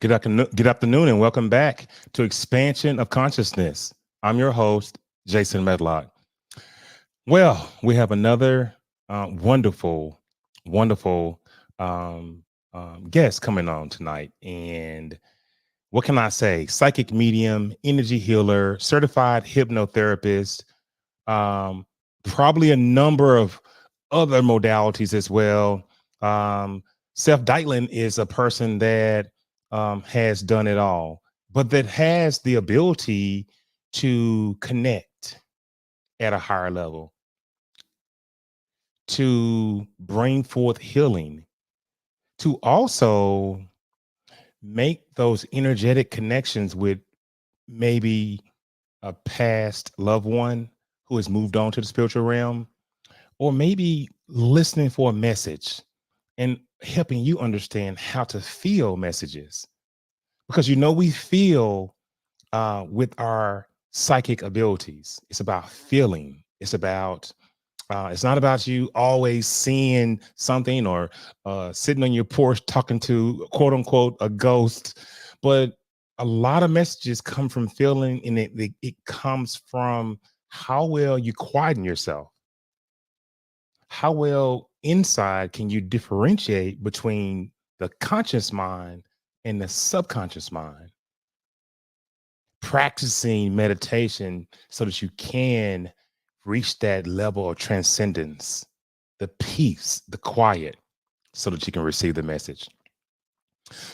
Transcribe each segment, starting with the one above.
Good afternoon, and welcome back to Expansion of Consciousness. I'm your host, Jason Medlock. Well, we have another wonderful, wonderful um, guest coming on tonight. And what can I say? Psychic medium, energy healer, certified hypnotherapist, probably a number of other modalities as well. Um, Seph Dietlin is a person that has done it all, but that has the ability to connect at a higher level, to bring forth healing, to also make those energetic connections with maybe a past loved one who has moved on to the spiritual realm, or maybe listening for a message and helping you understand how to feel messages. Because we feel with our psychic abilities. It's about feeling. It's not about you always seeing something or sitting on your porch talking to quote unquote a ghost, but a lot of messages come from feeling, and it comes from how well you quieten yourself. How well inside can you differentiate between the conscious mind and the subconscious mind? Practicing meditation so that you can reach that level of transcendence, the peace, the quiet, so that you can receive the message.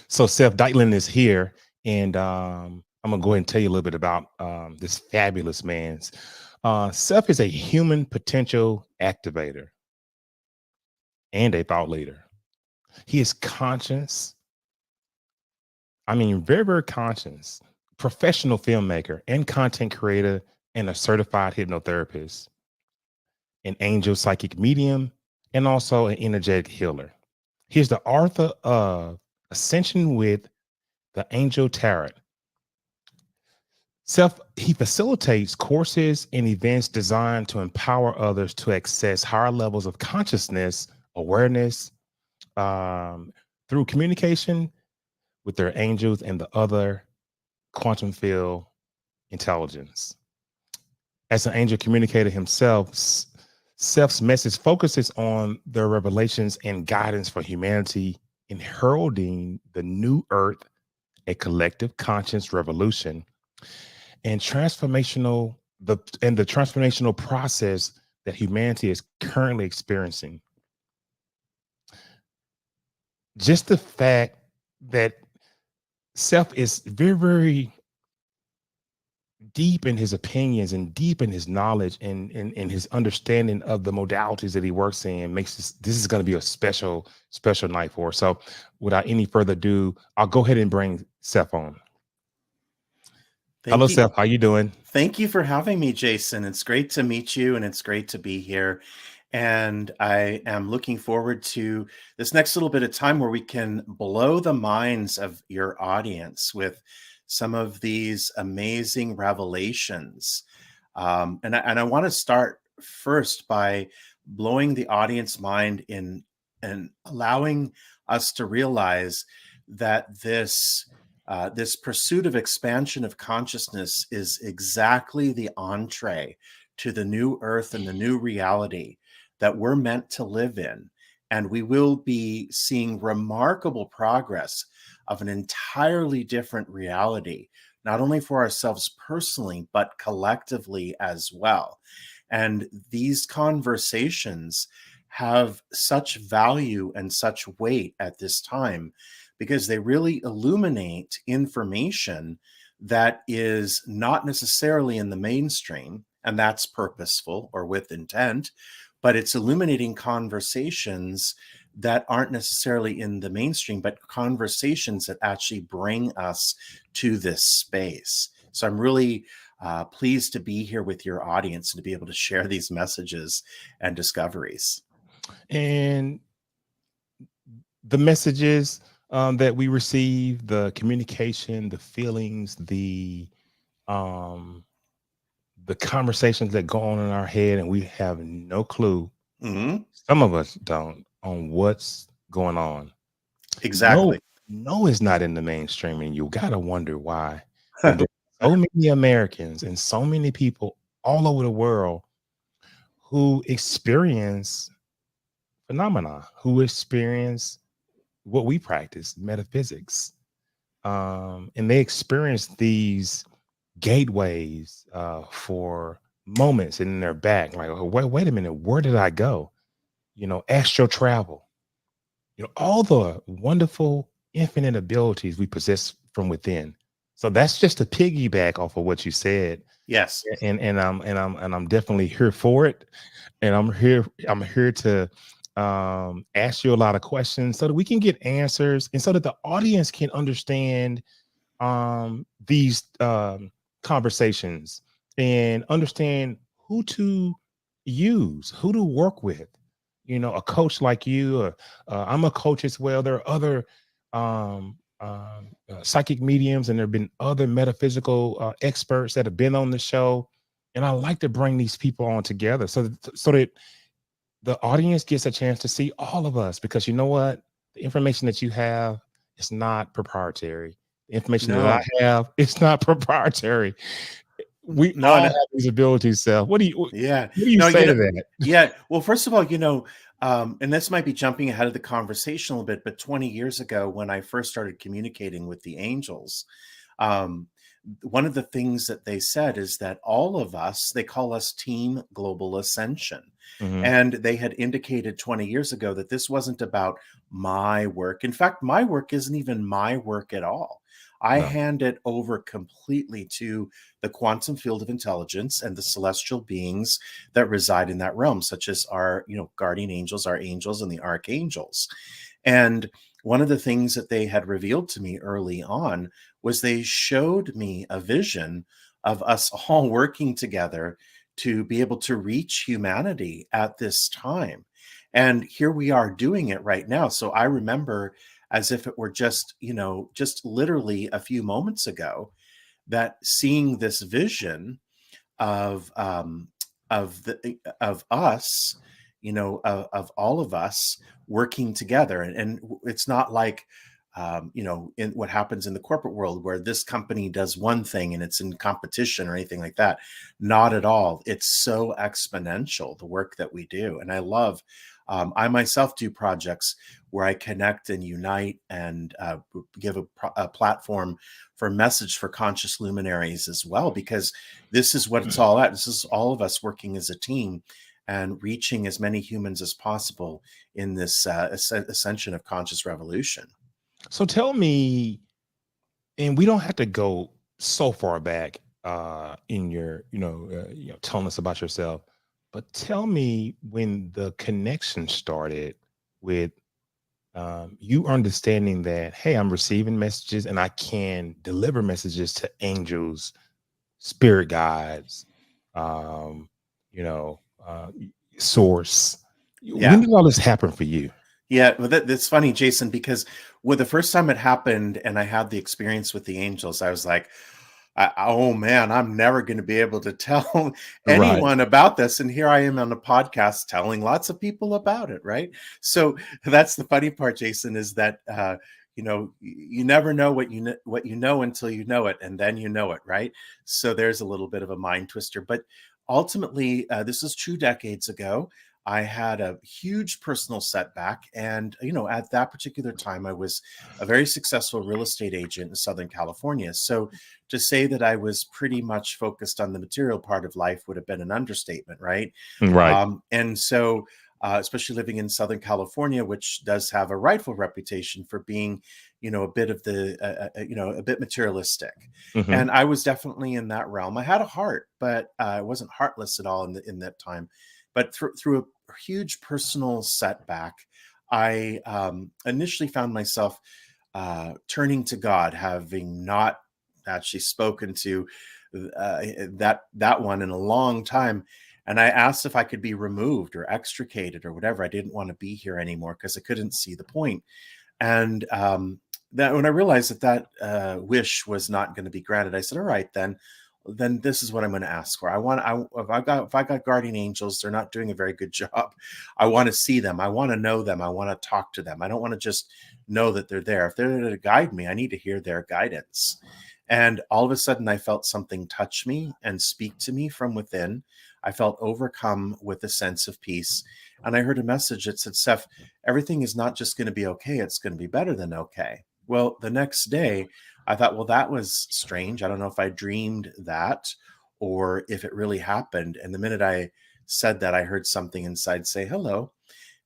So Seph Dietlin is here, and I'm gonna go ahead and tell you a little bit about this fabulous man's. Seph is a human potential activator and a thought leader. He is conscious. I mean, very, very conscious, professional filmmaker and content creator, and a certified hypnotherapist, an angel psychic medium, and also an energetic healer. He's the author of Ascension with the Angel Tarot. He facilitates courses and events designed to empower others to access higher levels of consciousness, awareness, through communication with their angels and the other quantum field intelligence. As an angel communicator himself, Seph's message focuses on the revelations and guidance for humanity in heralding the new earth, a collective conscious revolution, and the transformational process that humanity is currently experiencing. Just the fact that Seph is very, very deep in his opinions and deep in his knowledge and his understanding of the modalities that he works in makes this is going to be a special night for us. So without any further ado, I'll go ahead and bring Seph on. Hello, Thank you. Seph. How you doing? Thank you for having me, Jason. It's great to meet you and it's great to be here. And I am looking forward to this next little bit of time where we can blow the minds of your audience with some of these amazing revelations. And I want to start first by blowing the audience mind in and allowing us to realize that this pursuit of expansion of consciousness is exactly the entree to the new earth and the new reality that we're meant to live in. And we will be seeing remarkable progress of an entirely different reality, not only for ourselves personally, but collectively as well. And these conversations have such value and such weight at this time because they really illuminate information that is not necessarily in the mainstream, and that's purposeful or with intent, but it's illuminating conversations that aren't necessarily in the mainstream, but conversations that actually bring us to this space. So I'm really pleased to be here with your audience and to be able to share these messages and discoveries. And the messages that we receive, the communication, the feelings, um, the conversations that go on in our head, and we have no clue. Mm-hmm. Some of us don't on what's going on. No, Exactly. know it's not in the mainstream, and you gotta wonder why. When there's so many Americans and so many people all over the world who experience phenomena, who experience what we practice, metaphysics, and they experience these gateways for moments in their back, like, oh, wait a minute, where did I go? Astral travel, all the wonderful infinite abilities we possess from within. So that's just a piggyback off of what you said. Yes. And I'm definitely here for it. And I'm here to ask you a lot of questions so that we can get answers, and so that the audience can understand these conversations, and understand who to use, who to work with. A coach like you, or I'm a coach as well. There are other psychic mediums, and there have been other metaphysical experts that have been on the show. And I like to bring these people on together, so that the audience gets a chance to see all of us, because you know what? The information that you have is not proprietary. The information that No. I have, it's not proprietary. We No, all no. have these abilities, Self. What do you Yeah. what do you No, say to that? yeah. Well, first of all, and this might be jumping ahead of the conversation a little bit, but 20 years ago, when I first started communicating with the angels, um, one of the things that they said is that all of us, they call us Team Global Ascension. Mhm. And they had indicated 20 years ago that this wasn't about my work. In fact, my work isn't even my work at all. I No. hand it over completely to the quantum field of intelligence and the celestial beings that reside in that realm, such as our, guardian angels, our angels, and the archangels. And one of the things that they had revealed to me early on was they showed me a vision of us all working together to be able to reach humanity at this time. And here we are doing it right now. So I remember, as if it were just literally a few moments ago, that seeing this vision of of us, of all of us working together. And it's not like in what happens in the corporate world, where this company does one thing and it's in competition or anything like that. Not at all. It's so exponential, the work that we do. And I love, I myself do projects where I connect and unite and give a platform for message for conscious luminaries as well, because this is what it's all at. This is all of us working as a team and reaching as many humans as possible in this ascension of conscious revolution. So tell me, and we don't have to go so far back in your, telling us about yourself, but tell me when the connection started with you understanding that, hey, I'm receiving messages and I can deliver messages to angels, spirit guides, um, you know, source. When Yeah. did all this happen for you? Yeah, well, that's funny, Jason, because when the first time it happened and I had the experience with the angels, I was like, oh man, I'm never going to be able to tell Right. anyone about this. And here I am on a podcast telling lots of people about it, right? So that's the funny part, Jason, is that you never know what you know until you know it, and then you know it, right? So there's a little bit of a mind twister, but ultimately, this is 2 decades ago. I had a huge personal setback. And, at that particular time, I was a very successful real estate agent in Southern California. So to say that I was pretty much focused on the material part of life would have been an understatement, right? Right. And so, especially living in Southern California, which does have a rightful reputation for being, a bit of a bit materialistic. Hmm. And I was definitely in that realm. I had a heart, but I wasn't heartless at all in that time. But through a huge personal setback, I initially found myself turning to God, having not actually spoken to that one in a long time. And I asked if I could be removed or extricated or whatever. I didn't want to be here anymore because I couldn't see the point. And that when I realized that wish was not going to be granted, I said, "All right, then then this is what I'm going to ask for. If I got guardian angels, they're not doing a very good job. I want to see them. I want to know them. I want to talk to them. I don't want to just know that they're there. If they're there to guide me, I need to hear their guidance. And all of a sudden, I felt something touch me and speak to me from within. I felt overcome with a sense of peace. And I heard a message that said, Seph, everything is not just going to be okay, it's going to be better than okay. Well, the next day, I thought, well, that was strange. I don't know if I dreamed that or if it really happened. And the minute I said that, I heard something inside say, hello.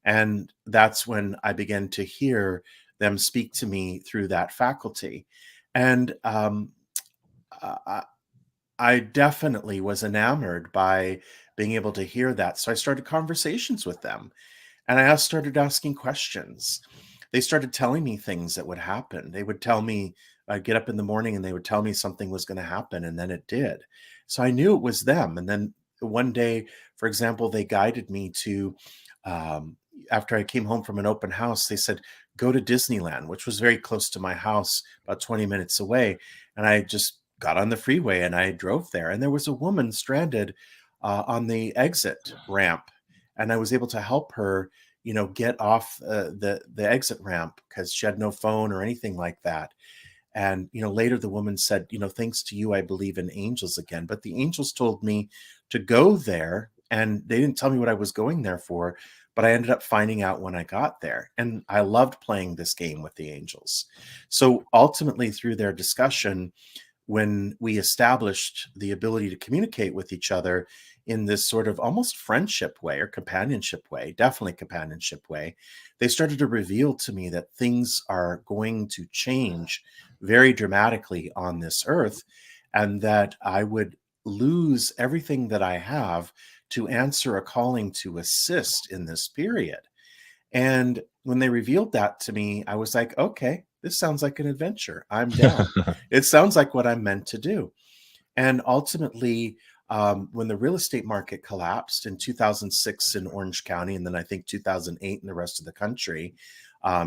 And that's when I began to hear them speak to me through that faculty. And I, I definitely was enamored by being able to hear that. So I started conversations with them and started asking questions. They started telling me things that would happen. They would tell me, I'd get up in the morning and they would tell me something was going to happen, and then it did. So I knew it was them. And then one day, for example, they guided me to, after I came home from an open house, they said, go to Disneyland, which was very close to my house, about 20 minutes away. And I just got on the freeway and I drove there. And there was a woman stranded on the exit ramp, and I was able to help her, get off the exit ramp because she had no phone or anything like that. And later the woman said, thanks to you, I believe in angels again. But the angels told me to go there, and they didn't tell me what I was going there for. But I ended up finding out when I got there, and I loved playing this game with the angels. So ultimately, through their discussion, when we established the ability to communicate with each other in this sort of almost friendship way or companionship way, definitely companionship way, they started to reveal to me that things are going to change very dramatically on this earth, and that I would lose everything that I have to answer a calling to assist in this period. And when they revealed that to me, I was like, okay, this sounds like an adventure. I'm down. It sounds like what I'm meant to do. And ultimately, when the real estate market collapsed in 2006 in Orange County, and then I think 2008 in the rest of the country,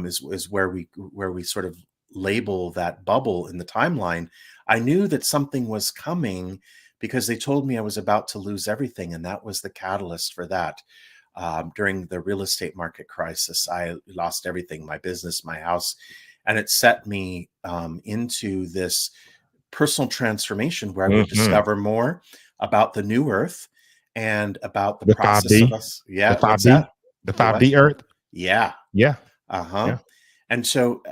is where we sort of label that bubble in the timeline. I knew that something was coming because they told me I was about to lose everything, and that was the catalyst for that. During the real estate market crisis, I lost everything, my business, my house, and it set me into this personal transformation where I would Hmm. discover more about the new earth and about the The process of 5D, us. the Yeah. What's 5D, that? the The what? 5D Earth. Yeah. Yeah, Uh-huh. yeah. And so,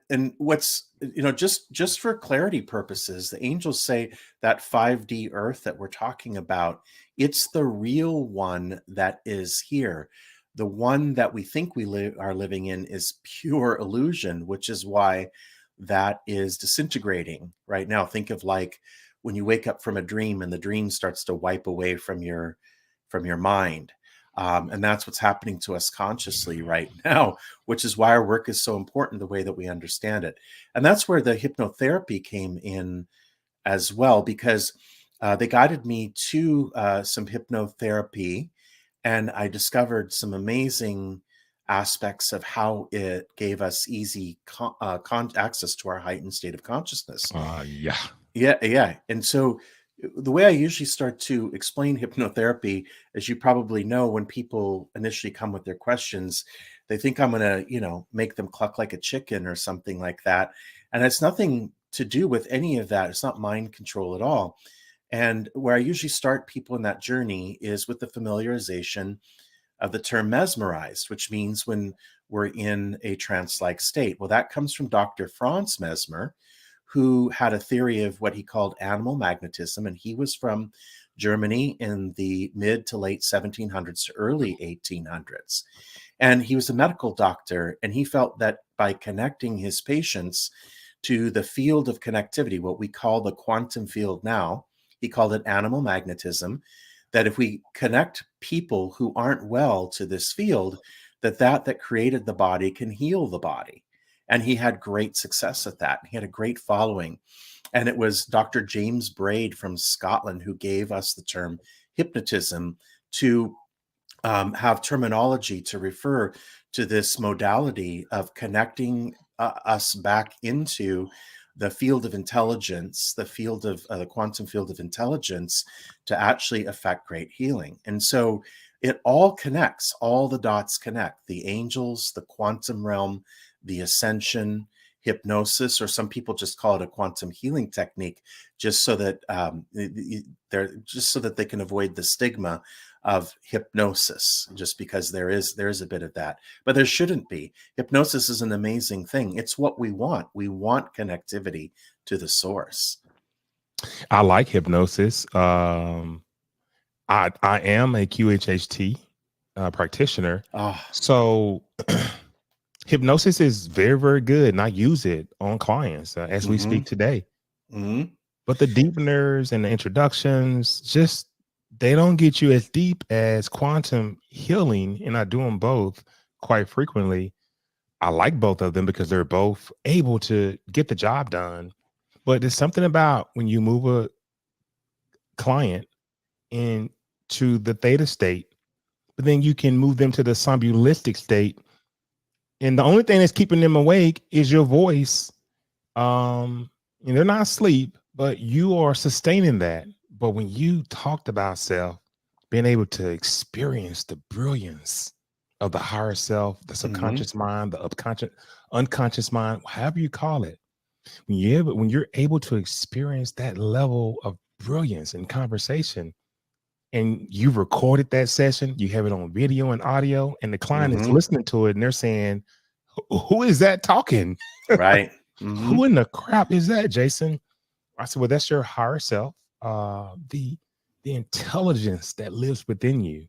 and what's, just for clarity purposes, the angels say that 5D earth that we're talking about, it's the real one that is here. The one that we think are living in is pure illusion, which is why that is disintegrating right now. Think of like when you wake up from a dream and the dream starts to wipe away from your mind. And that's what's happening to us consciously right now, which is why our work is so important, the way that we understand it. And that's where the hypnotherapy came in as well, because they guided me to some hypnotherapy, and I discovered some amazing aspects of how it gave us easy access to our heightened state of consciousness. Yeah. Yeah, yeah. And so the way I usually start to explain hypnotherapy, as you probably know, when people initially come with their questions, they think I'm going to, make them cluck like a chicken or something like that. And it's nothing to do with any of that. It's not mind control at all. And where I usually start people in that journey is with the familiarization of the term mesmerized, which means when we're in a trance-like state. Well, that comes from Dr. Franz Mesmer, who had a theory of what he called animal magnetism, and he was from Germany in the mid to late 1700s to early 1800s. And he was a medical doctor, and he felt that by connecting his patients to the field of connectivity, what we call the quantum field now, he called it animal magnetism, that if we connect people who aren't well to this field, that created the body can heal the body. And he had great success at that. He had a great following. And it was Dr. James Braid from Scotland who gave us the term hypnotism to have terminology to refer to this modality of connecting us back into the field of intelligence, the field of the quantum field of intelligence, to actually affect great healing. And so it all connects, all the dots connect: the angels, the quantum realm, the ascension, hypnosis, or some people just call it a quantum healing technique, just so that they're just so that they can avoid the stigma of hypnosis, just because there is a bit of that, but there shouldn't be. Hypnosis is an amazing thing. It's what we want. We want connectivity to the source. I like hypnosis. I am a QHHT practitioner, Oh, so hypnosis is very, very good, and I use it on clients as we mm-hmm, speak today. mm-hmm, But the deepeners and the introductions, just they don't get you as deep as quantum healing, and I do them both quite frequently. I like both of them because they're both able to get the job done. But there's something about when you move a client into the theta state, but then you can move them to the somnambulistic state. And the only thing that's keeping them awake is your voice. And they're not asleep, but you are sustaining that. But when you talked about self, being able to experience the brilliance of the higher self, the mm-hmm. subconscious mind, the unconscious mind, however you call it, when you're able to experience that level of brilliance in conversation, and you've recorded that session, you have it on video and audio, and the client is Mm-hmm. listening to it, and they're saying, Who is that talking? Right. Mm-hmm. Who in the crap is that, Jason?" I said, "Well, that's your higher self, the intelligence that lives within you."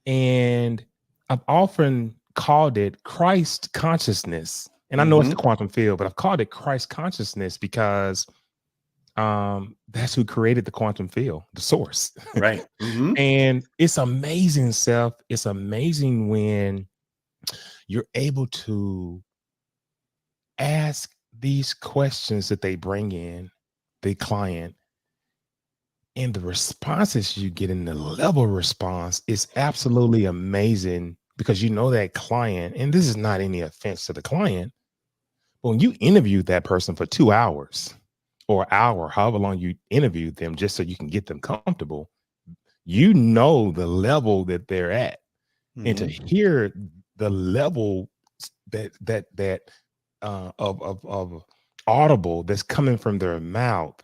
And I've often called it Christ consciousness. And I know it's Mm-hmm. the quantum field, but I've called it Christ consciousness because that's who created the quantum field, the source. Right. Mm-hmm. And it's amazing, Self. It's amazing when you're able to ask these questions that they bring in, the client, and the responses you get in the level of response is absolutely amazing because you know that client, and this is not any offense to the client, but when you interview that person for 2 hours or hour, however long you interviewed them, just so you can get them comfortable, you know the level that they're at. And to Mm-hmm. hear the level that of audible that's coming from their mouth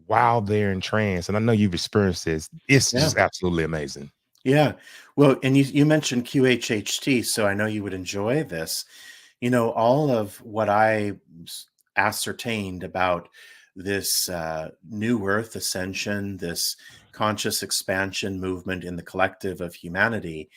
while they're in trance, and I know you've experienced this, it's Yeah. just absolutely amazing. Yeah. Well, and you mentioned QHHT, so I know you would enjoy this. All of what ascertained about this new earth ascension, this conscious expansion movement in the collective of humanity,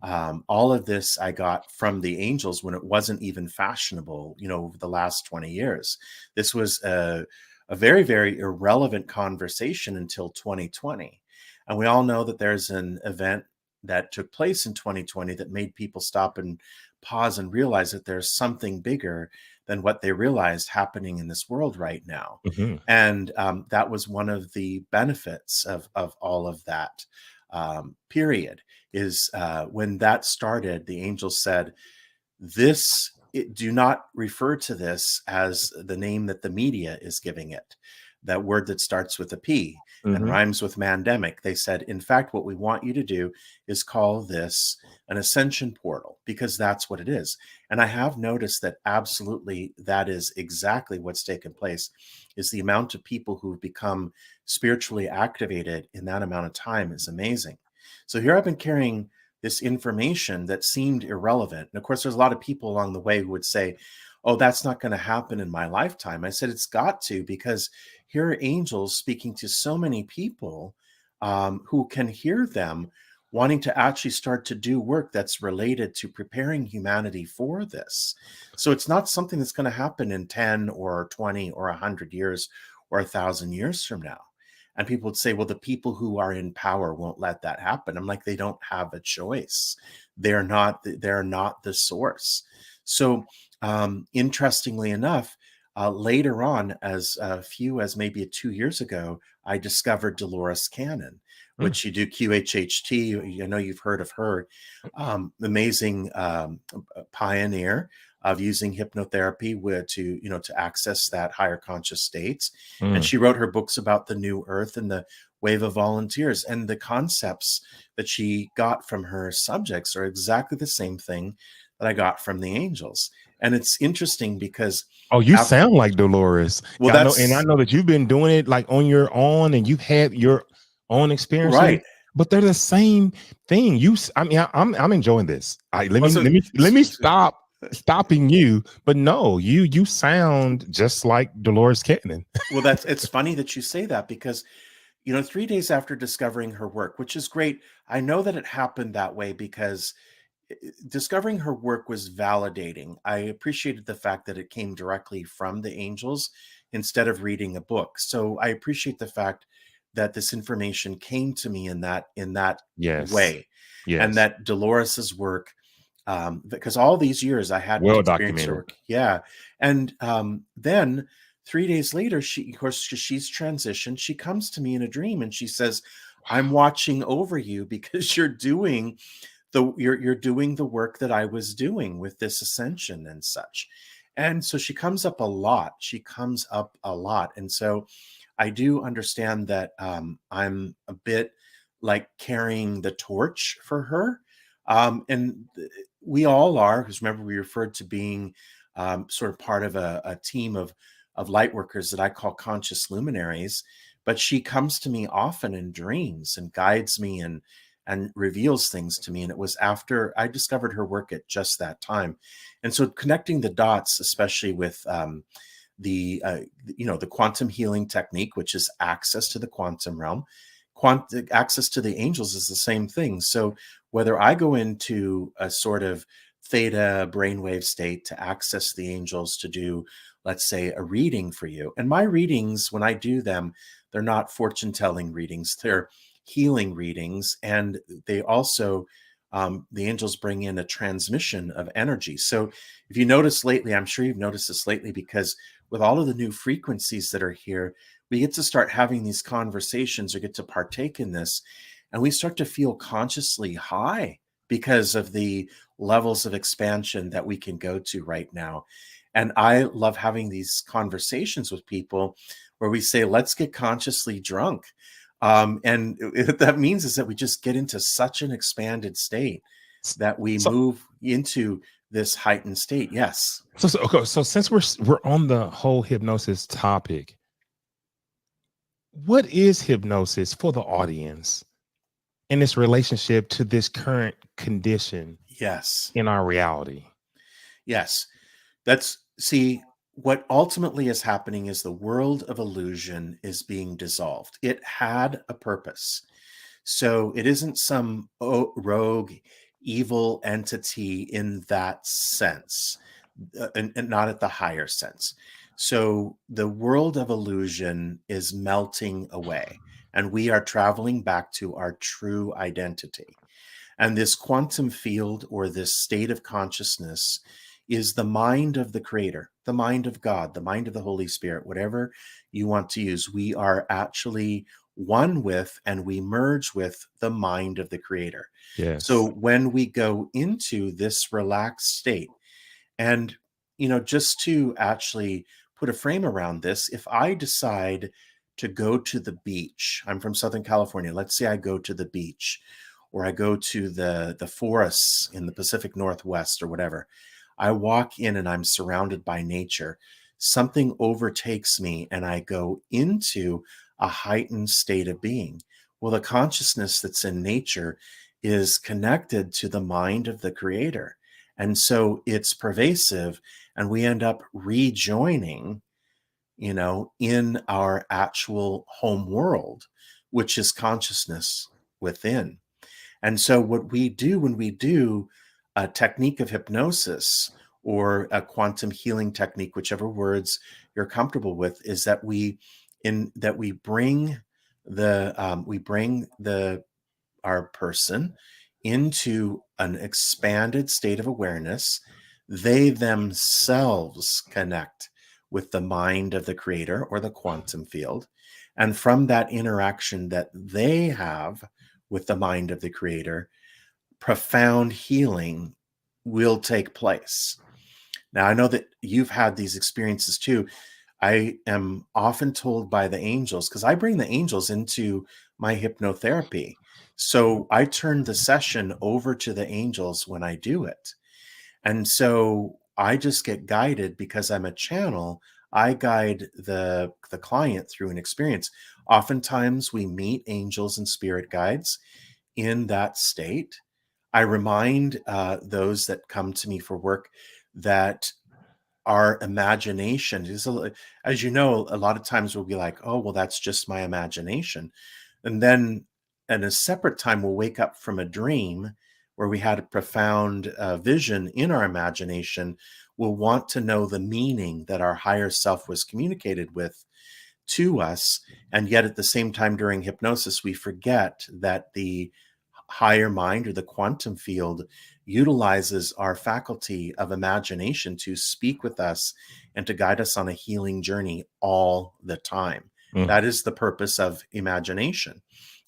all of this I got from the angels when it wasn't even fashionable, over the last 20 years. This was a very, very irrelevant conversation until 2020. And we all know that there's an event that took place in 2020 that made people stop and pause and realize that there's something bigger than what they realized happening in this world right now. Mhm. And that was one of the benefits of all of that period, is when that started, the angels said, do not refer to this as the name that the media is giving it, that word that starts with a P and Mhm. rhymes with mandemic. They said, in fact, what we want you to do is call this an ascension portal, because that's what it is. And I have noticed that absolutely that is exactly what's taken place, is the amount of people who've become spiritually activated in that amount of time is amazing. So here I've been carrying this information that seemed irrelevant. And of course, there's a lot of people along the way who would say, "Oh, that's not going to happen in my lifetime." I said, it's got to, because here are angels speaking to so many people who can hear them, wanting to actually start to do work that's related to preparing humanity for this. So it's not something that's going to happen in 10 or 20 or 100 years or 1,000 years from now. And people would say, well, the people who are in power won't let that happen. I'm like, they don't have a choice. They're not the source. So interestingly enough, later on, as few as maybe 2 years ago, I discovered Dolores Cannon, Mm. which you do QHHT. I know you've heard of her. Amazing pioneer, of using hypnotherapy to access that higher conscious states. And Mm. she wrote her books about the new earth and the wave of volunteers, and the concepts that she got from her subjects are exactly the same thing that I got from the angels. And it's interesting because Oh, you af- sound like Dolores. well, Yeah, I know, and I that's know that you've been doing it like on your own, and you've had your own experiences, right. but they're the same thing. I mean, I'm enjoying this. Let Well, me so let me stop stopping you. But no, you sound just like Dolores Cannon. well, that's it's funny that you say that because 3 days after discovering her work, which is great, I know that it happened that way because discovering her work was validating. I appreciated the fact that it came directly from the angels instead of reading a book. So I appreciate the fact that this information came to me in that Yes, way, and yes, that Dolores's work, because all these years I hadn't well experienced her documented. work. Yeah, and then 3 days later, of course, she's transitioned. She comes to me in a dream and she says, "I'm Wow. watching over you because you're doing the work that I was doing with this ascension and such." And so she comes up a lot. She comes up a lot. And so I do understand that I'm a bit like carrying the torch for her. We all are, because remember, we referred to being sort of part of a team of light workers that I call conscious luminaries. But she comes to me often in dreams and guides me and reveals things to me. And it was after I discovered her work at just that time. And so connecting the dots, especially with the quantum healing technique, which is access to the quantum realm, access to the angels is the same thing. So whether I go into a sort of theta brainwave state to access the angels to do, let's say, a reading for you, and my readings, when I do them, they're not fortune telling readings, they're healing readings. And they also, the angels bring in a transmission of energy. So if you notice lately, I'm sure you've noticed this lately, because with all of the new frequencies that are here, we get to start having these conversations or get to partake in this. And we start to feel consciously high because of the levels of expansion that we can go to right now. And I love having these conversations with people where we say, let's get consciously drunk. And what that means is that we just get into such an expanded state that we So, move into this heightened state. Yes. okay, so since we're on the whole hypnosis topic, what is hypnosis for the audience in its relationship to this current condition Yes. in our reality? Yes. See, what ultimately is happening is the world of illusion is being dissolved. It had a purpose. So it isn't some rogue, evil entity in that sense, and not at the higher sense. So the world of illusion is melting away, and we are traveling back to our true identity. And this quantum field, or this state of consciousness, is the mind of the creator, the mind of God, the mind of the Holy Spirit, whatever you want to use. We are actually one with and we merge with the mind of the creator. So Yes. when we go into this relaxed state, and just to actually put a frame around this, if I decide to go to the beach, I'm from Southern California. Let's say I go to the beach, or I go to the forests in the Pacific Northwest or whatever. I walk in and I'm surrounded by nature. Something overtakes me and I go into a heightened state of being. Well, the consciousness that's in nature is connected to the mind of the creator. And so it's pervasive, and we end up rejoining, in our actual home world, which is consciousness within. And so, what we do when we do a technique of hypnosis or a quantum healing technique, whichever words you're comfortable with, is that we bring the our person into an expanded state of awareness. They themselves connect with the mind of the creator or the quantum field. And from that interaction that they have with the mind of the creator, profound healing will take place. Now, I know that you've had these experiences too. I am often told by the angels, because I bring the angels into my hypnotherapy. So I turn the session over to the angels when I do it. And so I just get guided because I'm a channel. I guide the client through an experience. Oftentimes we meet angels and spirit guides in that state. I remind those that come to me for work that our imagination is, as you know, a lot of times we'll be like, oh, well, that's just my imagination. And then at a separate time, we'll wake up from a dream where we had a profound vision in our imagination. We'll want to know the meaning that our higher self was communicated with to us. And yet at the same time, during hypnosis, we forget that the higher mind or the quantum field utilizes our faculty of imagination to speak with us and to guide us on a healing journey all the time. Mm. That is the purpose of imagination.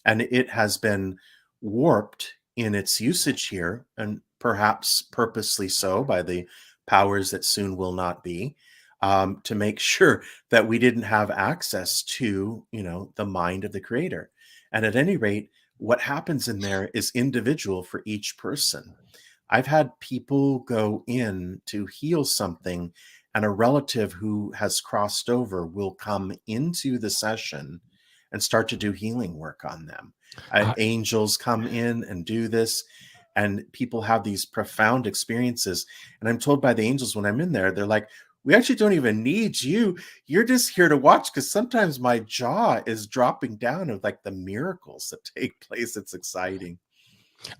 And it has been warped in its usage here, and perhaps purposely so by the powers that soon will not be, to make sure that we didn't have access to, the mind of the creator. And at any rate, what happens in there is individual for each person. I've had people go in to heal something, and a relative who has crossed over will come into the session and start to do healing work on them. I, Angels come in and do this, and people have these profound experiences. And I'm told by the angels when I'm in there, they're like, we actually don't even need you. You're just here to watch, because sometimes my jaw is dropping down of like the miracles that take place. It's exciting.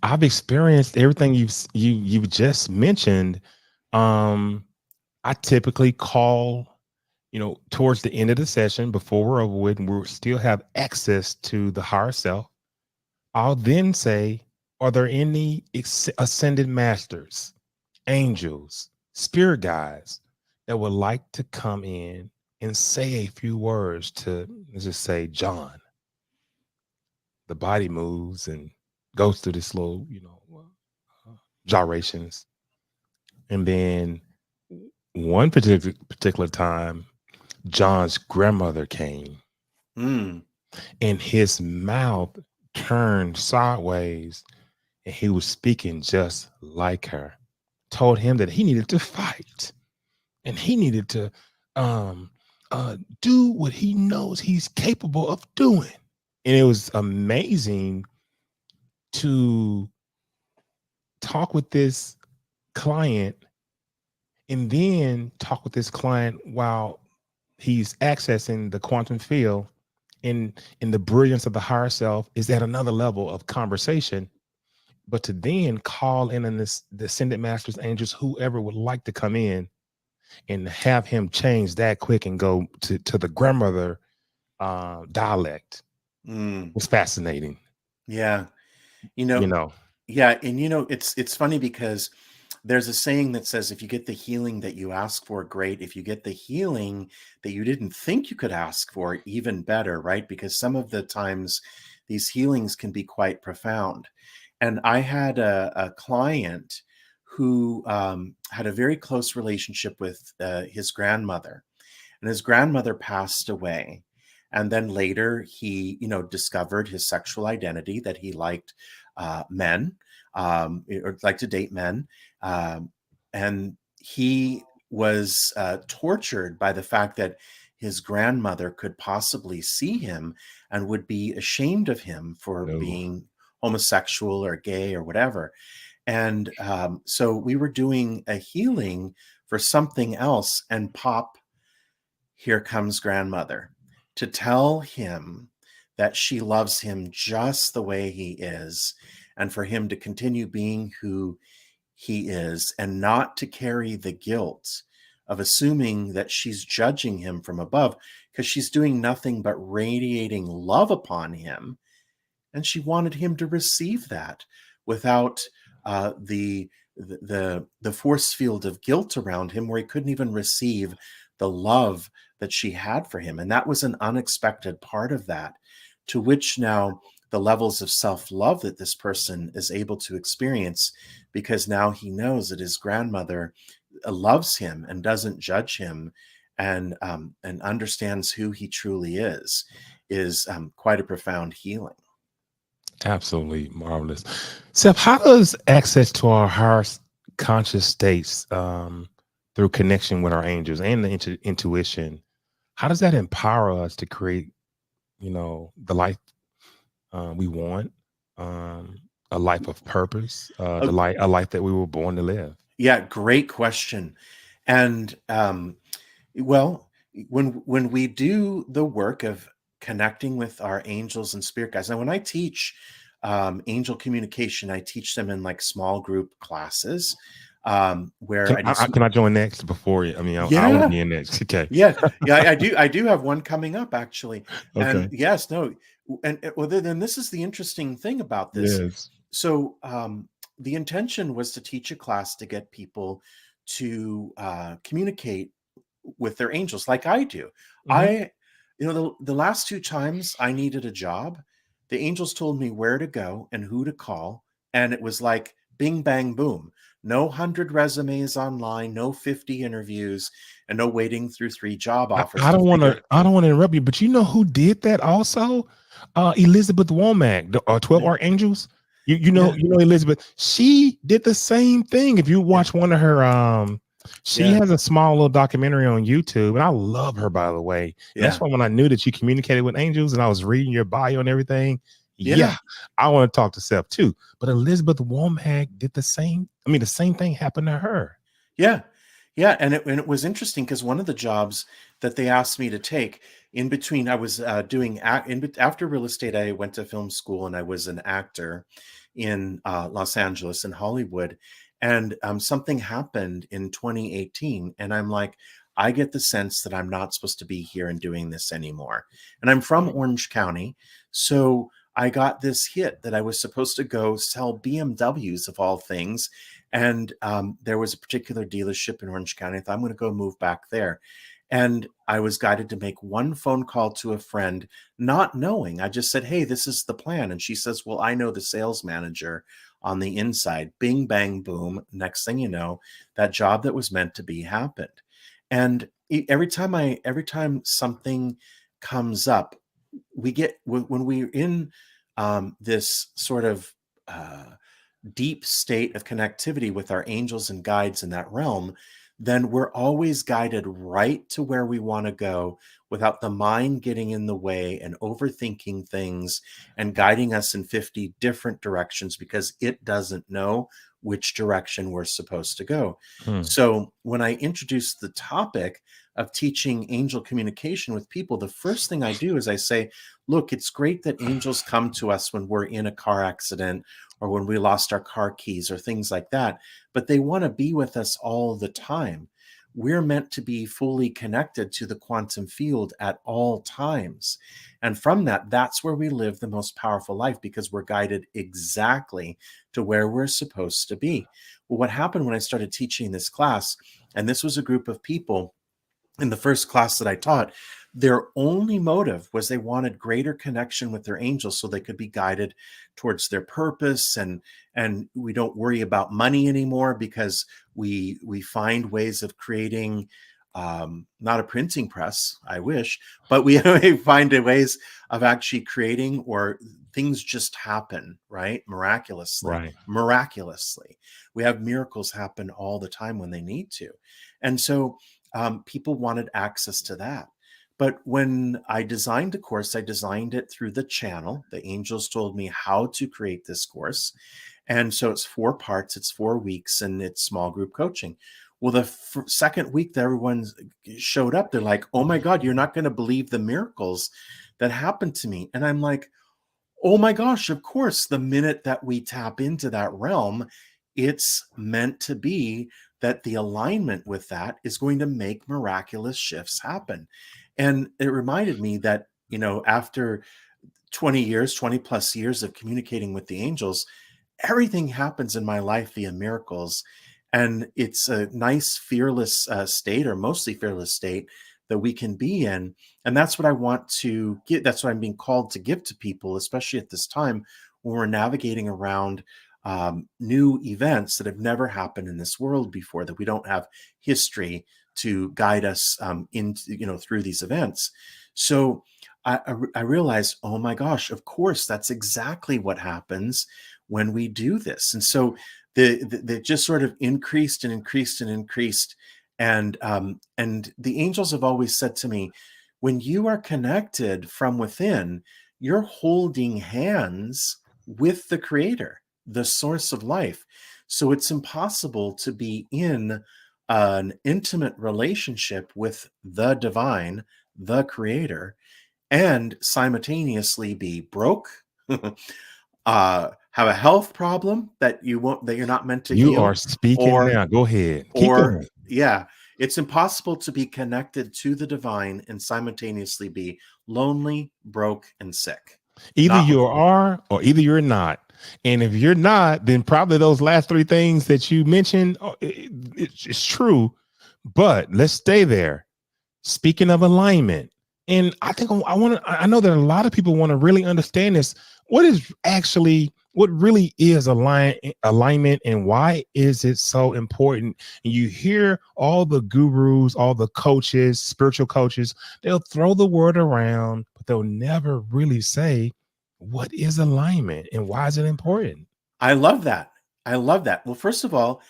I've experienced everything you've just mentioned. Um, I typically call, towards the end of the session before we're over with, and we still have access to the higher self. I'll then say, are there any ascended masters, angels, spirit guides that would like to come in and say a few words to, let's just say, John? The body moves and goes through this little, gyrations. And then one particular time, John's grandmother came Mm, and his mouth turned sideways and he was speaking just like her. Told him that he needed to fight and he needed to um do what he knows he's capable of doing. And it was amazing to talk with this client and then talk with this client while he's accessing the quantum field in the brilliance of the higher self is at another level of conversation. But to then call in on this the ascended masters, angels, whoever would like to come in and have him change that quick and go to the grandmother dialect mm, was fascinating. yeah. You You know, know, yeah, and it's funny because there's a saying that says if you get the healing that you ask for, great. If you get the healing that you didn't think you could ask for, even better, right? Because some of the times these healings can be quite profound. And I had a client who had a very close relationship with his grandmother, and his grandmother passed away. And then later he, discovered his sexual identity, that he liked men, or liked to date men. Um, and he was tortured by the fact that his grandmother could possibly see him and would be ashamed of him for no, being homosexual or gay or whatever. And so we were doing a healing for something else, and pop, here comes grandmother to tell him that she loves him just the way he is, and for him to continue being who he is, and not to carry the guilt of assuming that she's judging him from above, because she's doing nothing but radiating love upon him. And she wanted him to receive that without the force field of guilt around him, where he couldn't even receive the love that she had for him. And that was an unexpected part of that, to which now the levels of self-love that this person is able to experience, because now he knows that his grandmother loves him and doesn't judge him, and understands who he truly is quite a profound healing. Absolutely marvelous. Seth, how does access to our higher conscious states through connection with our angels and the intuition, how does that empower us to create, the life we want, um, a life of purpose, Oh, a life that we were born to live? yeah, great question. And well, when we do the work of connecting with our angels and spirit guides, now when I teach angel communication, I teach them in like small group classes, where Can I do I, some. can I join next before you? I mean, I want to Yeah, be in next. Okay. yeah, yeah. I do have one coming up actually, and Okay. yes, no, and well, then this is the interesting thing about this. Yes. So the intention was to teach a class to get people to communicate with their angels like I do. Hmm. I, the last two times I needed a job, the angels told me where to go and who to call. And it was like bing, bang, boom. No 100 resumes online, no 50 interviews, and no waiting through 3 job offers I to don't want figure. to. I don't want to interrupt you, but you know who did that also? Elizabeth Womack, the 12 Yeah, Archangels. You know, yeah, Elizabeth. She did the same thing. If you yeah, watch one of her, she yeah, has a small little documentary on YouTube, and I love her, by the way. And that's yeah, why when I knew that you communicated with angels, and I was reading your bio and everything, yeah. yeah, I want to talk to Seth too. But Elizabeth Womack did the same. I mean, the same thing happened to her. Yeah. Yeah, and it was interesting because one of the jobs that they asked me to take in between, I was doing after real estate. I went to film school and I was an actor in Los Angeles and Hollywood, and something happened in 2018, and I'm like, I get the sense that I'm not supposed to be here and doing this anymore. And I'm from Orange County, so I got this hit that I was supposed to go sell BMWs of all things, and there was a particular dealership in Orange County. I thought I'm going to go move back there. And I was guided to make one phone call to a friend, not knowing. I just said, "Hey, this is the plan." And she says, "Well, I know the sales manager on the inside." Bing, bang, boom. Next thing you know, that job that was meant to be happened. And every time something comes up, we get when we're in this sort of deep state of connectivity with our angels and guides in that realm, then we're always guided right to where we want to go without the mind getting in the way and overthinking things and guiding us in 50 different directions because it doesn't know which direction we're supposed to go. Hmm. So, when I introduce the topic of teaching angel communication with people, the first thing I do is I say, look, it's great that angels come to us when we're in a car accident or when we lost our car keys or things like that, but they want to be with us all the time. We're meant to be fully connected to the quantum field at all times. And from that, that's where we live the most powerful life because we're guided exactly to where we're supposed to be. Well, what happened when I started teaching this class, and this was a group of people in the first class that I taught, their only motive was they wanted greater connection with their angels so they could be guided towards their purpose, and we don't worry about money anymore because we find ways of creating not a printing press, I wish, but we find ways of actually creating, or things just happen, right? Right. Miraculously. We have miracles happen all the time when they need to. And so people wanted access to that. But when I designed the course, I designed it through the channel. The angels told me how to create this course. And so it's 4 parts, it's 4 weeks, and it's small group coaching. Well, the second week that everyone showed up, they're like, oh my God, you're not going to believe the miracles that happened to me. And I'm like, oh my gosh, of course, the minute that we tap into that realm, it's meant to be that the alignment with that is going to make miraculous shifts happen. And it reminded me that, after 20 years, 20 plus years of communicating with the angels, everything happens in my life via miracles. And it's a nice, fearless state, or mostly fearless state, that we can be in. And that's what I want to give. That's what I'm being called to give to people, especially at this time when we're navigating around new events that have never happened in this world before, that we don't have history to guide us through these events. So I realized, oh my gosh, of course, that's exactly what happens when we do this. And so the just sort of increased and increased and increased. And the angels have always said to me, when you are connected from within, you're holding hands with the creator, the source of life. So it's impossible to be in an intimate relationship with the divine, the creator, and simultaneously be broke, have a health problem that you're not meant to You are heal, speaking or now. Go ahead. Keep or going. yeah, it's impossible to be connected to the divine and simultaneously be lonely, broke, and sick. Either Not you with are or either you're not. And if you're not, then probably those last three things that you mentioned, it's true. But let's stay there. Speaking of alignment, and I think I know that a lot of people want to really understand this. What really is alignment, and why is it so important? And you hear all the gurus, all the coaches, spiritual coaches, they'll throw the word around, but they'll never really say what is alignment and why is it important. I love that. I love that. Well, first of all,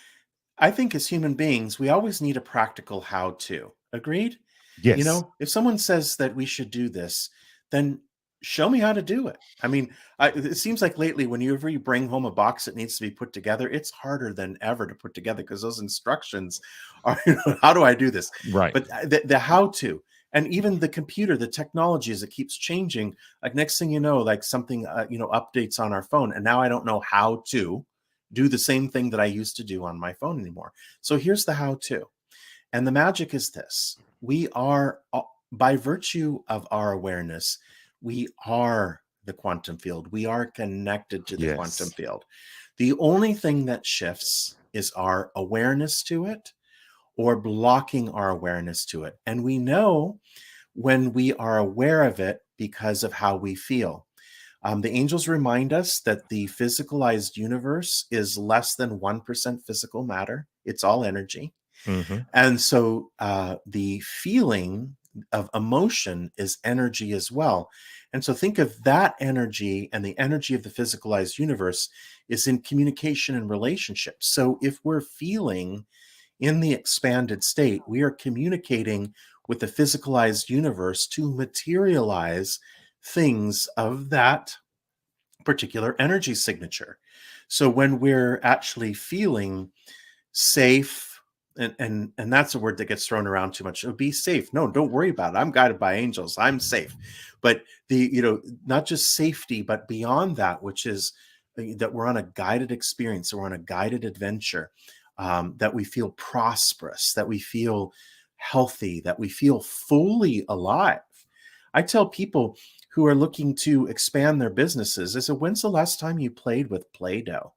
I think as human beings, we always need a practical how to. Agreed? Yes. If someone says that we should do this, then show me how to do it. I mean, it seems like lately, whenever you bring home a box that needs to be put together, it's harder than ever to put together because those instructions are, how do I do this? Right. But the how to, and even the computer, the technology as it keeps changing, like next thing you know, like something, updates on our phone. And now I don't know how to do the same thing that I used to do on my phone anymore. So here's the how to. And the magic is this: we are, by virtue of our awareness, we are the quantum field. We are connected to the quantum Yes. field. The only thing that shifts is our awareness to it or blocking our awareness to it. And we know when we are aware of it because of how we feel. The angels remind us that the physicalized universe is less than 1% physical matter. It's all energy. Mm-hmm. And so the feeling of emotion is energy as well. And so think of that energy, and the energy of the physicalized universe is in communication and relationships. So if we're feeling in the expanded state, we are communicating with the physicalized universe to materialize things of that particular energy signature. So when we're actually feeling safe, and that's a word that gets thrown around too much. Oh, be safe. No, don't worry about it. I'm guided by angels. I'm safe. But not just safety, but beyond that, which is that we're on a guided experience, or we're on a guided adventure, that we feel prosperous, that we feel healthy, that we feel fully alive. I tell people who are looking to expand their businesses, I said, when's the last time you played with Play-Doh?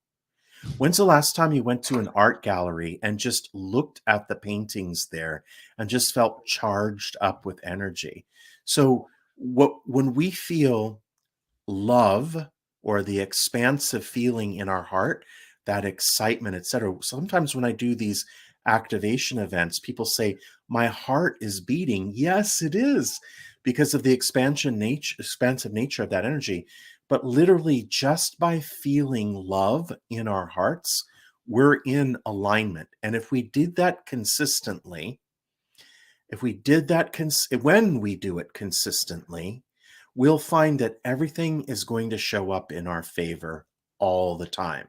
When's the last time you went to an art gallery and just looked at the paintings there and just felt charged up with energy? So when we feel love, or the expansive feeling in our heart, that excitement, etc. Sometimes when I do these activation events, people say, my heart is beating. Yes, it is, because of the expansive nature of that energy. But literally, just by feeling love in our hearts, we're in alignment. And if we did that consistently, when we do it consistently, we'll find that everything is going to show up in our favor all the time.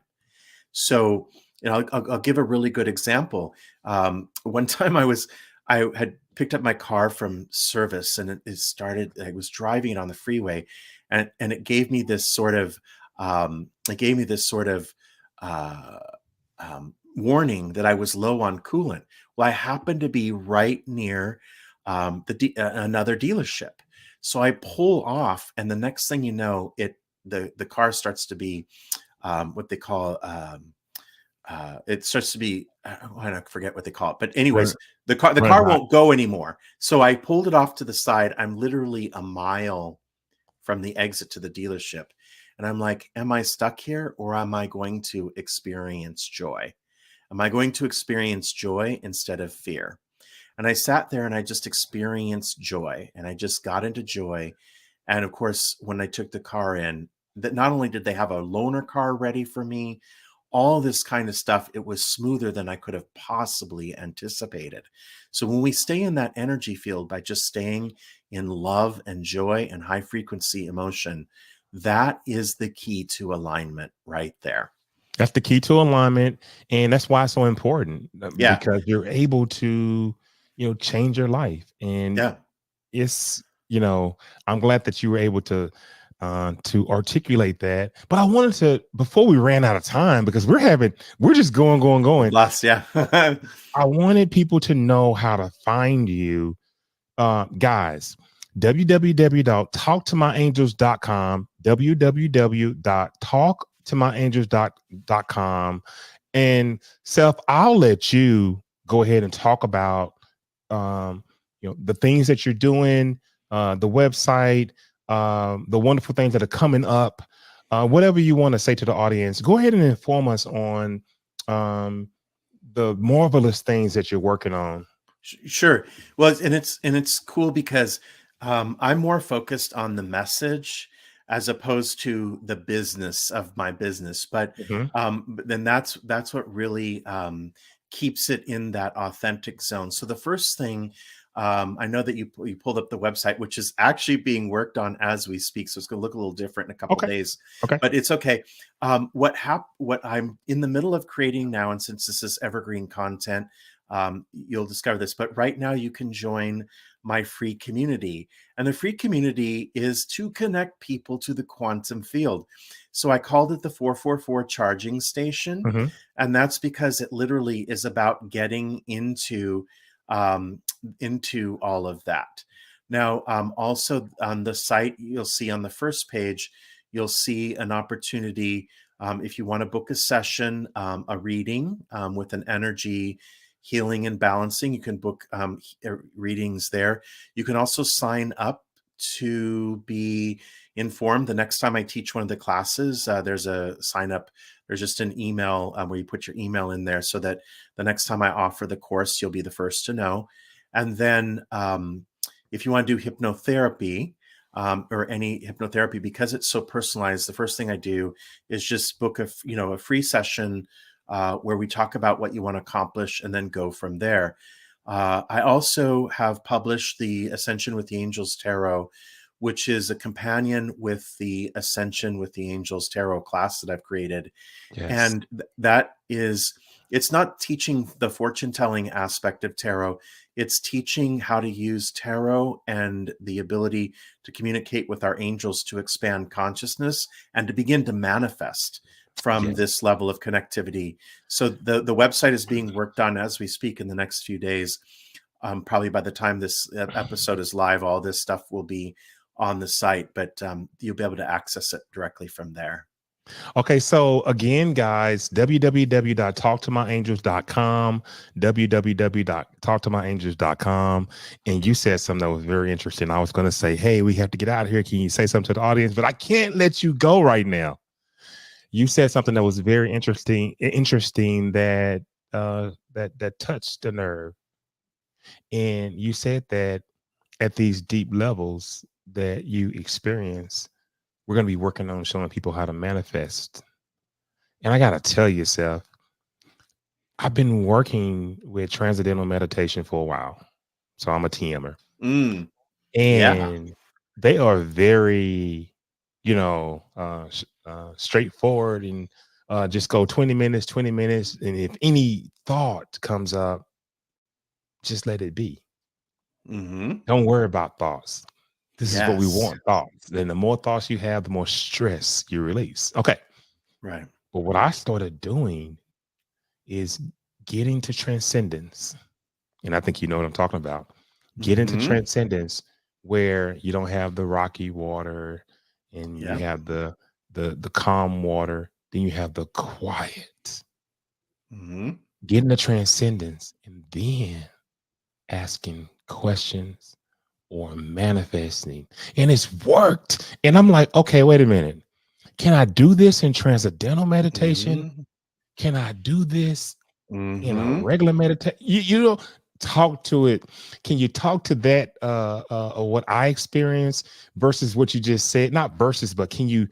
So, I'll give a really good example. One time I had picked up my car from service, and I was driving it on the freeway, and it gave me this sort of, uh, warning that I was low on coolant. Well, I happened to be right near another dealership. So I pull off, and the next thing you know, the car starts to be what they call it starts to be, I forget what they call it, but Run, anyways, the run car hot. won't go anymore. So I pulled it off to the side. I'm literally a mile from the exit to the dealership, And I'm like, am I stuck here, or am I going to experience joy? Am I going to experience joy instead of fear? And I sat there and I just experienced joy, and I just got into joy. And of course, when I took the car in, that not only did they have a loaner car ready for me, all this kind of stuff, it was smoother than I could have possibly anticipated. So when we stay in that energy field by just staying in love and joy and high frequency emotion, that is the key to alignment right there. That's the key to alignment, and that's why it's so important, Yeah. because you're able to, change your life. And Yeah. it's, I'm glad that you were able to articulate that. But I wanted to, before we ran out of time, because we're just going. Bless. Yeah. I wanted people to know how to find you, guys. www.talktomyangels.com, www.talktomyangels.com. And Self, I'll let you go ahead and talk about the things that you're doing, the website, the wonderful things that are coming up, whatever you want to say to the audience. Go ahead and inform us on the marvelous things that you're working on. Sure. Well, and it's cool because I'm more focused on the message as opposed to the business of my business. Mhm. But then that's what really keeps it in that authentic zone. So the first thing, I know that you pulled up the website, which is actually being worked on as we speak. So it's going to look a little different in a couple Okay. days, Okay. but it's okay. What I'm in the middle of creating now, and since this is evergreen content, you'll discover this. But right now, you can join my free community. And the free community is to connect people to the quantum field. So I called it the 444 charging station. Mhm. And that's because it literally is about getting um, into all of that. Now, also on the site, you'll see on the first page, you'll see an opportunity, if you want to book a session, a reading with an energy healing and balancing. You can book readings there. You can also sign up to be informed the next time I teach one of the classes. There's a sign up. There's just an email where you put your email in there so that the next time I offer the course, you'll be the first to know. And then if you want to do hypnotherapy, or any hypnotherapy, because it's so personalized, the first thing I do is just book a free session where we talk about what you want to accomplish and then go from there. I also have published the Ascension with the Angels Tarot, which is a companion with the Ascension with the Angels Tarot class that I've created. Yes. And that is, it's not teaching the fortune telling aspect of tarot. It's teaching how to use tarot and the ability to communicate with our angels to expand consciousness and to begin to manifest from Yes. this level of connectivity. So the website is being worked on as we speak in the next few days. Probably by the time this episode is live, all this stuff will be on the site, but you'll be able to access it directly from there. Okay, so again, guys, www.talktomyangels.com, www.talktomyangels.com. And you said something that was very interesting. I was going to say, hey, we have to get out of here. Can you say something to the audience? But I can't let you go right now. You said something that was very interesting that touched the nerve. And you said that at these deep levels that you experience, we're going to be working on showing people how to manifest. And I got to tell you, Seth, I've been working with transcendental meditation for a while. So I'm a TMer. Mm, yeah. And they are very, straightforward, and just go 20 minutes, 20 minutes. And if any thought comes up, just let it be. Hmm. Don't worry about thoughts. This is what we Yes. want, thoughts. Then the more thoughts you have, the more stress you release. Okay. Right. But what I started doing is getting to transcendence. And I think you know what I'm talking about. Get into Hmm. transcendence where you don't have the rocky water and you Yep. have the calm water, then you have the quiet. Hmm. Get into transcendence and then asking questions or manifesting. And it's worked. And I'm like, okay, wait a minute. Can I do this in transcendental meditation? Mhm. Can I do this in a Mhm. regular meditation? You know, talk to it. Can you talk to that what I experienced versus what you just said? Not versus, but can you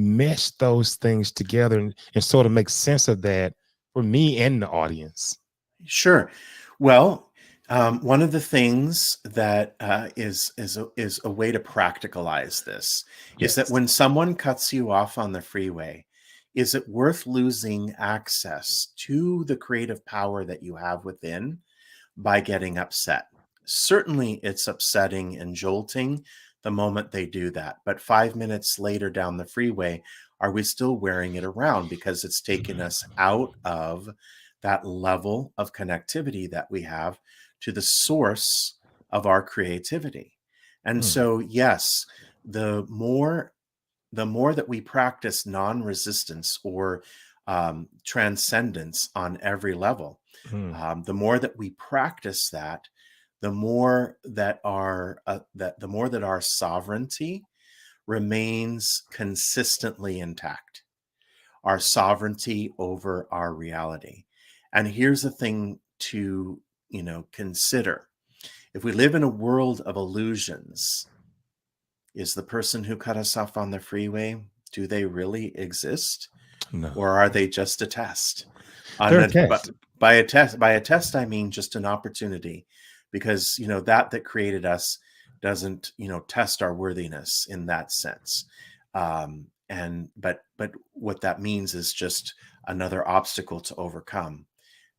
mesh those things together and sort of make sense of that for me and the audience? Sure. Well, one of the things that is a way to practicalize this is that Yes. when someone cuts you off on the freeway, is it worth losing access to the creative power that you have within by getting upset? Certainly, it's upsetting and jolting the moment they do that. But 5 minutes later down the freeway, are we still wearing it around because it's taken us out of that level of connectivity that we have to the source of our creativity? And Mm, so, yes, the more the more that we practice non-resistance or transcendence on every level, mm, the more that we practice that, the more that our sovereignty remains consistently intact. Our sovereignty over our reality. And here's the thing to consider: if we live in a world of illusions, is the person who cut us off on the freeway, do they really exist? no. Or are they just a test? On They're a a, but test. by a test, I mean just an opportunity, because that created us doesn't test our worthiness in that sense. And but what that means is just another obstacle to overcome.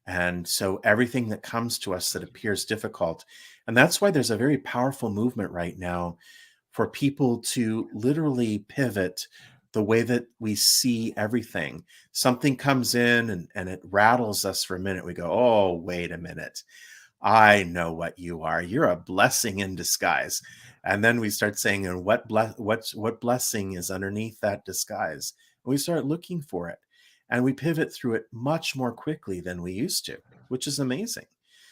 And so everything that comes to us that appears difficult, and that's why there's a very powerful movement right now for people to literally pivot the way that we see everything. Something comes in and it rattles us for a minute. We go, oh, wait a minute. I know what you are. You're a blessing in disguise. And then we start saying, and what blessing is underneath that disguise? And we start looking for it. And we pivot through it much more quickly than we used to, which is amazing.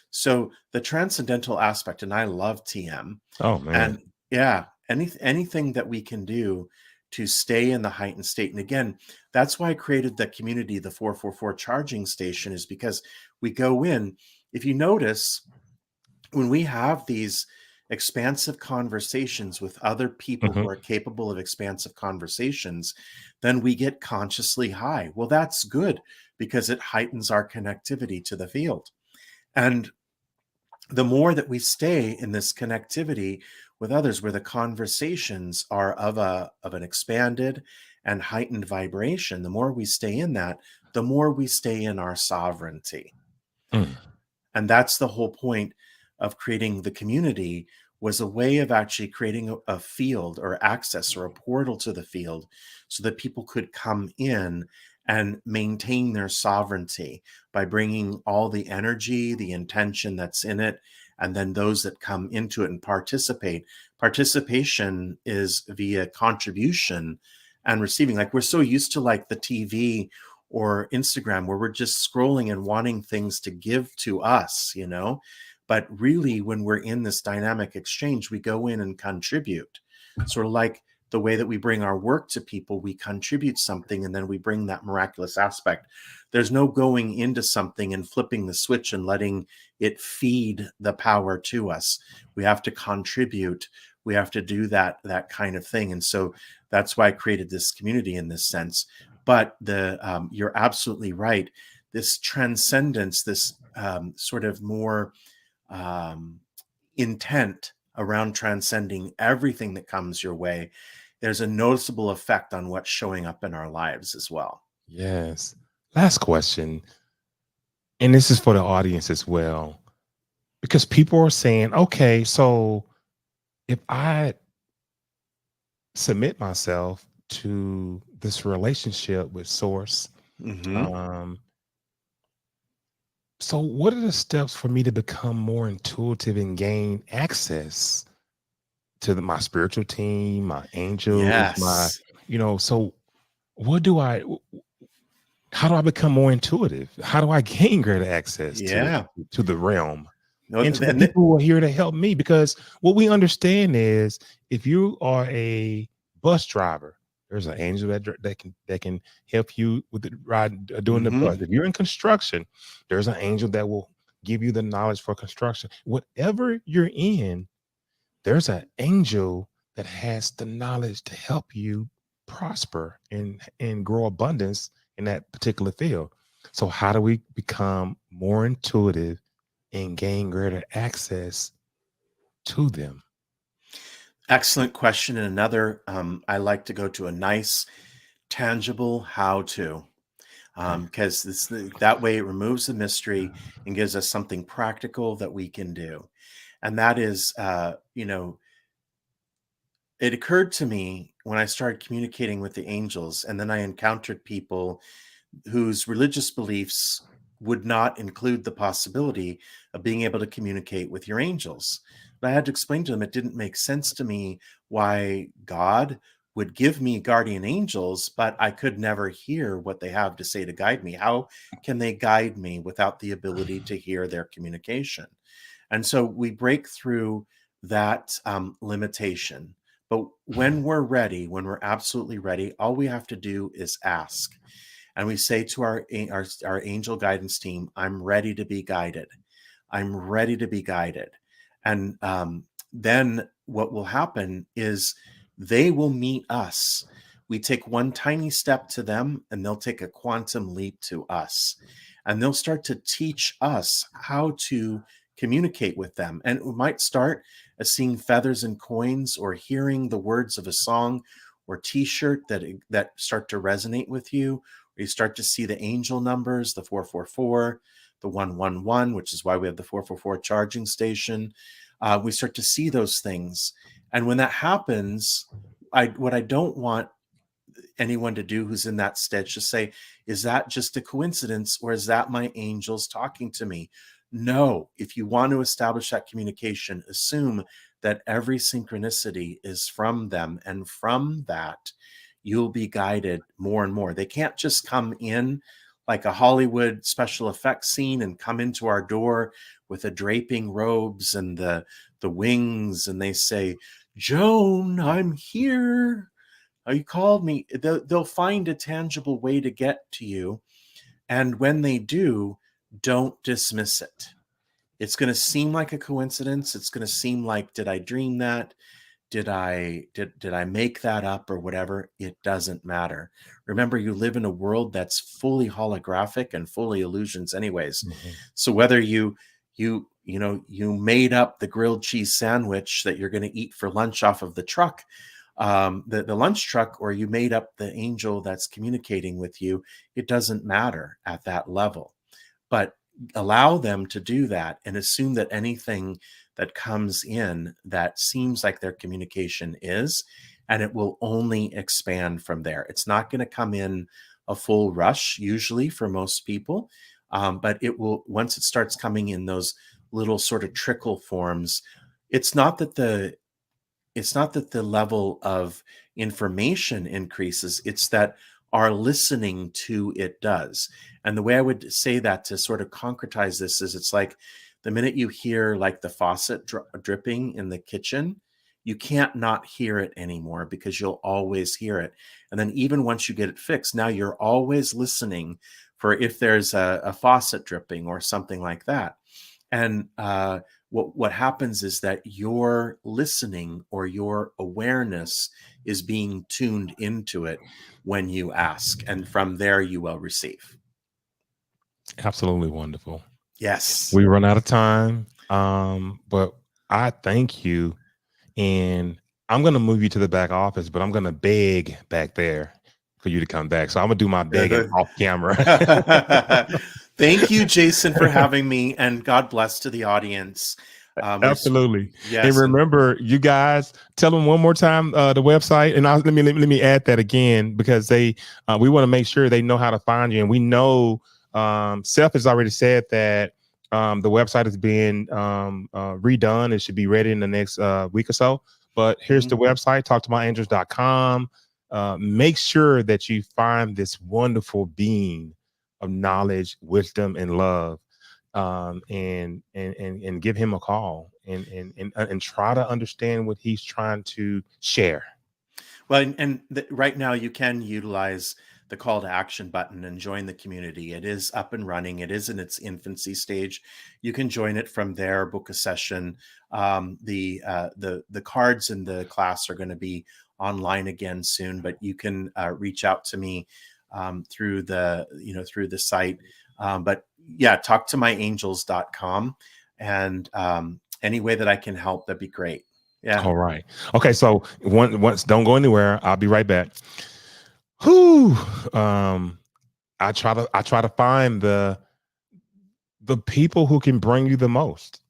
So the transcendental aspect, and I love TM, Oh man. and yeah, anything that we can do to stay in the heightened state. And again, that's why I created the community, the 444 charging station, is because we go in. If you notice, when we have these expansive conversations with other people who Mhm. are capable of expansive conversations, then we get consciously high. Well, that's good because it heightens our connectivity to the field. And the more that we stay in this connectivity with others, where the conversations are of an expanded and heightened vibration, the more we stay in that, the more we stay in our sovereignty. Mm. And that's the whole point of creating the community, was a way of actually creating a field or access or a portal to the field so that people could come in and maintain their sovereignty by bringing all the energy, the intention that's in it, and then those that come into it and participate. Participation is via contribution and receiving. Like, we're so used to like the TV or Instagram, where we're just scrolling and wanting things to give to us. But really, when we're in this dynamic exchange, we go in and contribute. Sort of like the way that we bring our work to people, we contribute something and then we bring that miraculous aspect. There's no going into something and flipping the switch and letting it feed the power to us. We have to contribute. We have to do that kind of thing. And so that's why I created this community in this sense. But you're absolutely right. This transcendence, this sort of more um, intent around transcending everything that comes your way, there's a noticeable effect on what's showing up in our lives as well. Yes. Last question, and this is for the audience as well, because people are saying, okay, so if I submit myself to this relationship with source, Hmm. um, so what are the steps for me to become more intuitive and gain access to my spiritual team, my angels, Yes. so what do I how do I become more intuitive? How do I gain greater access Yeah. to the realm No, and to the people who are here to help me? Because what we understand is if you are a bus driver, there's an angel that can help you with the ride doing the Hmm. bus. If you're in construction, there's an angel that will give you the knowledge for construction. Whatever you're in, there's an angel that has the knowledge to help you prosper and grow abundance in that particular field. So how do we become more intuitive and gain greater access to them? Excellent question. And another, I like to go to a nice, tangible how to, Okay. because that way it removes the mystery and gives us something practical that we can do. And that is, it occurred to me when I started communicating with the angels, and then I encountered people whose religious beliefs would not include the possibility of being able to communicate with your angels. But I had to explain to them it didn't make sense to me why God would give me guardian angels, but I could never hear what they have to say to guide me. How can they guide me without the ability to hear their communication? And so we break through that limitation. But when we're ready, when we're absolutely ready, all we have to do is ask. And we say to our angel guidance team, I'm ready to be guided. I'm ready to be guided. And then what will happen is they will meet us. We take one tiny step to them, and they'll take a quantum leap to us. And they'll start to teach us how to communicate with them. And we might start as seeing feathers and coins, or hearing the words of a song or t-shirt that start to resonate with you. You start to see the angel numbers, the 444, the 111, which is why we have the 444 charging station. We start to see those things. And when that happens, what I don't want anyone to do who's in that state, just say, is that just a coincidence, or is that my angels talking to me? No. If you want to establish that communication, assume that every synchronicity is from them, and from that you'll be guided more and more. They can't just come in like a Hollywood special effects scene and come into our door with the draping robes and the wings, and they say, Joan, I'm here. Oh, you called me. They'll find a tangible way to get to you. And when they do, don't dismiss it. It's going to seem like a coincidence. It's going to seem like, did I dream that? Did I make that up, or whatever? It doesn't matter. Remember, you live in a world that's fully holographic and fully illusions anyways. Mhm. So whether you made up the grilled cheese sandwich that you're going to eat for lunch off of the truck, the lunch truck, or you made up the angel that's communicating with you, it doesn't matter at that level. But allow them to do that, and assume that anything that comes in that seems like their communication is, and it will only expand from there. It's not going to come in a full rush usually for most people, but it will, once it starts coming in those little sort of trickle forms. It's not that the level of information increases, it's that our listening to it does. And the way I would say that to sort of concretize this is, it's like the minute you hear like the faucet dripping in the kitchen, you can't not hear it anymore, because you'll always hear it. And then even once you get it fixed, now you're always listening for if there's a faucet dripping or something like that. And what happens is that your listening or your awareness is being tuned into it when you ask, and from there you will receive. Absolutely wonderful. Yes. We run out of time, but I thank you, and I'm gonna move you to the back office, but I'm gonna beg back there for you to come back. So I'm gonna do my begging off camera. Thank you, Jason, for having me, and God bless to the audience. Absolutely. And Yes, and remember, you guys, tell them one more time the website, and let me add that again, because we want to make sure they know how to find you. And we know Seph has already said that the website is being redone. It should be ready in the next week or so. But here's the mhm. website, talktomyangels.com. Make sure that you find this wonderful being of knowledge, wisdom, and love, and give him a call, and try to understand what he's trying to share. Well, right now you can utilize the call to action button and join the community. It is up and running. It is in its infancy stage. You can join it from there, book a session. The cards in the class are going to be online again soon, but you can reach out to me through the site. But yeah, talk to myangels.com, and any way that I can help, that'd be great. Yeah. All right. Okay. So once don't go anywhere. I'll be right back. Whew. I try to find the people who can bring you the most,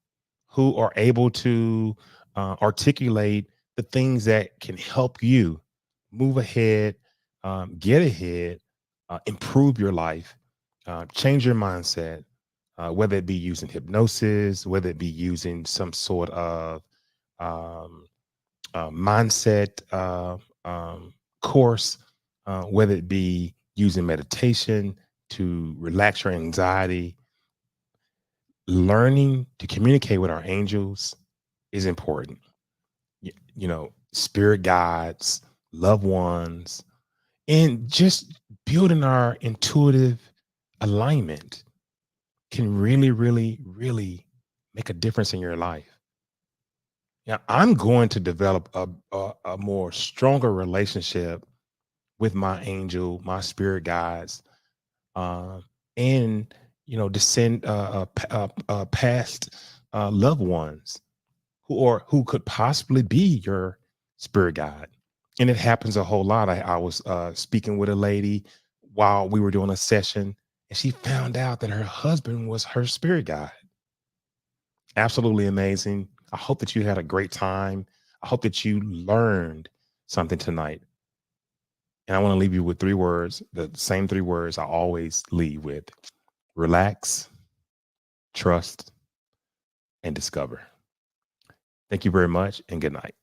who are able to articulate the things that can help you move ahead, get ahead, improve your life, change your mindset, whether it be using hypnosis, whether it be using some sort of um, mindset course, whether it be using meditation to relax your anxiety. Learning to communicate with our angels is important. Spirit guides, loved ones, and just building our intuitive alignment can really, really, really make a difference in your life. Now, I'm going to develop a more stronger relationship with my angel, my spirit guides, uh, and descend past loved ones who could possibly be your spirit guide. And it happens a whole lot. I was speaking with a lady while we were doing a session, and she found out that her husband was her spirit guide. Absolutely amazing. I hope that you had a great time. I hope that you learned something tonight. And I want to leave you with 3 words, the same 3 words I always leave with: relax, trust, and discover. Thank you very much, and good night.